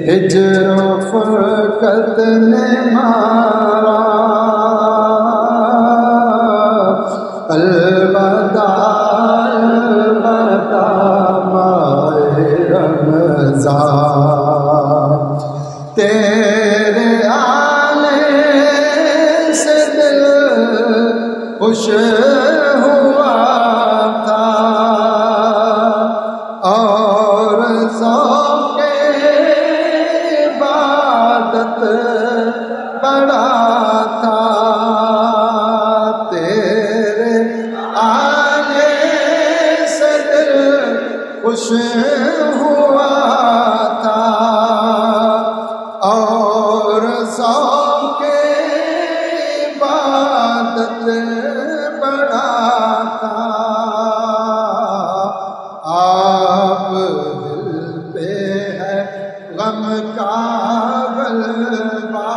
ہجر و فرقت نے مارا الوداع الوداع ماہ رمضان تیرے آنے سے دل خوش ہوا تھا اور ذوق عبادت بڑا تھا تیرے آنے سے دل خوش ہوا تھا اور ذوق عبادت بڑا تھا آپ دل پہ ہے غم کا غلبہ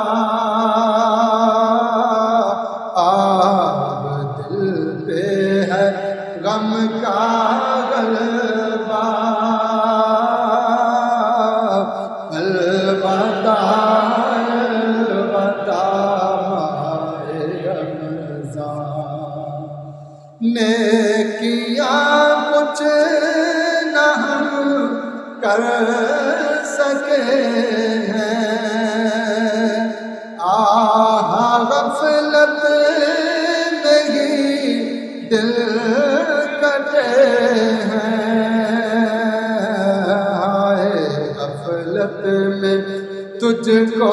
آپ دل پہ ہے غم کا غلبہ الوداع الوداع ماہ رمضان نیکیاں کچھ نہ ہم کر سکے ہیں آہ غفلت میں ہی دل کٹے ہیں غفلت میں تجھ کو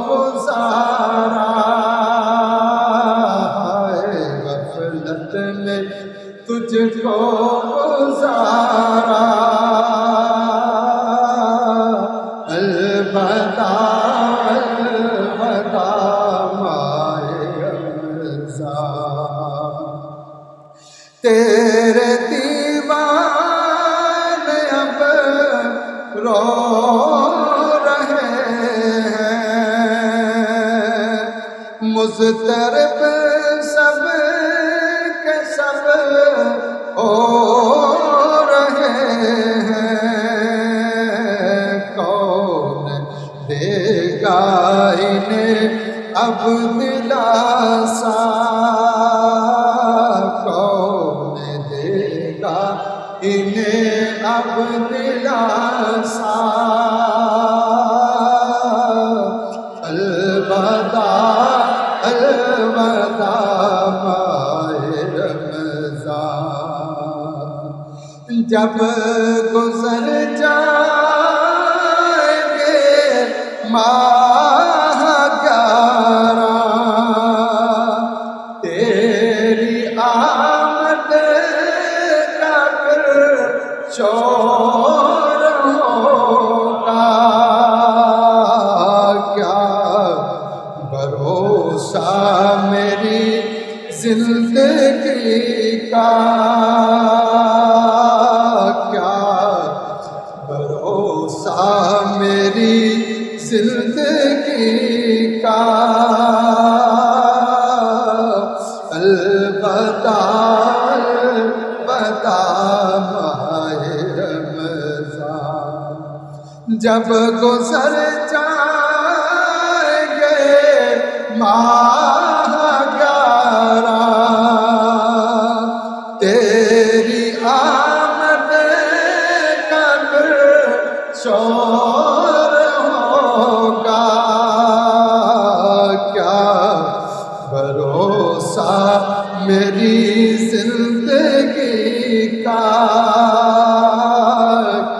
گزارا غفلت میں تجھ کو گزارا الوداع الوداع ماہ رمضان تیرے دیوانے اب رو رہے ہیں مضطرب سب کے سب ہو رہے ہیں کون دے گا انہیں اب دلاسا کون دے گا انہیں اب دلاسا الوداع الوداع ماہ رمضان جب گزر جائیں گے ماہ گیارہ تیری آمد کا پھر شور ہوگا کیا بھروسہ میری زندگی کا کیا بھروسہ میری زندگی کا الوداع الوداع ماہ رمضان جب گزر جائیں گے ماہ گیارہ تیری آمد کا پھر شور ہوگا کیا بھروسہ میری زندگی کا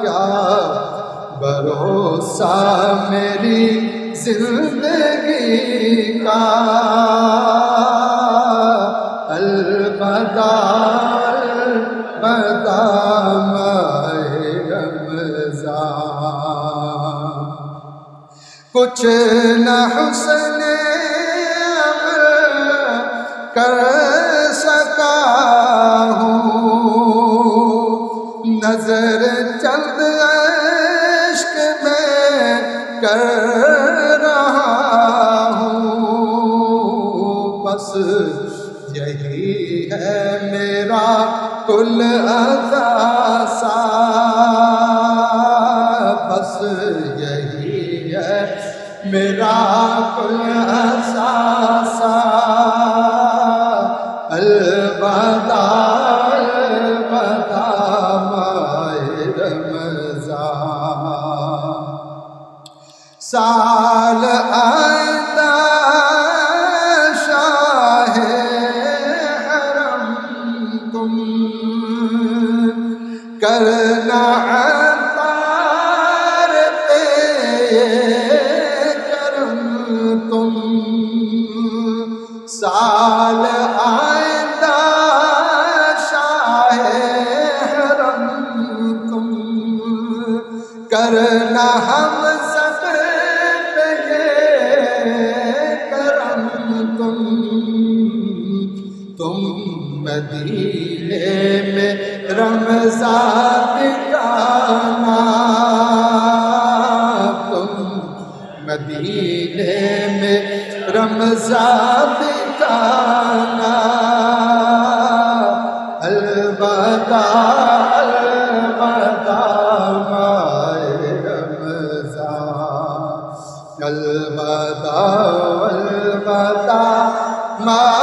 کیا بھروسہ میری زندگی کا الوداع الوداع ماہ رمضان کچھ نہ حسن کر سکا ہوں نظر چند عشق میں کر رہا ہوں بس یہی ہے میرا کل عطا سا الاساسا الوداع الوداع ماہ رمضان سال آئندہ شاہ حرم تم کرنا عطار پہ کرم تم سال آئندہ شاہ حرم تم کرنا ہم سب پہ کرم تم مدینے میں رمضان بتانا تم مدینے میں رمضان بتانا الوداع الوداع ماہ رمضان الوداع الوداع ماہ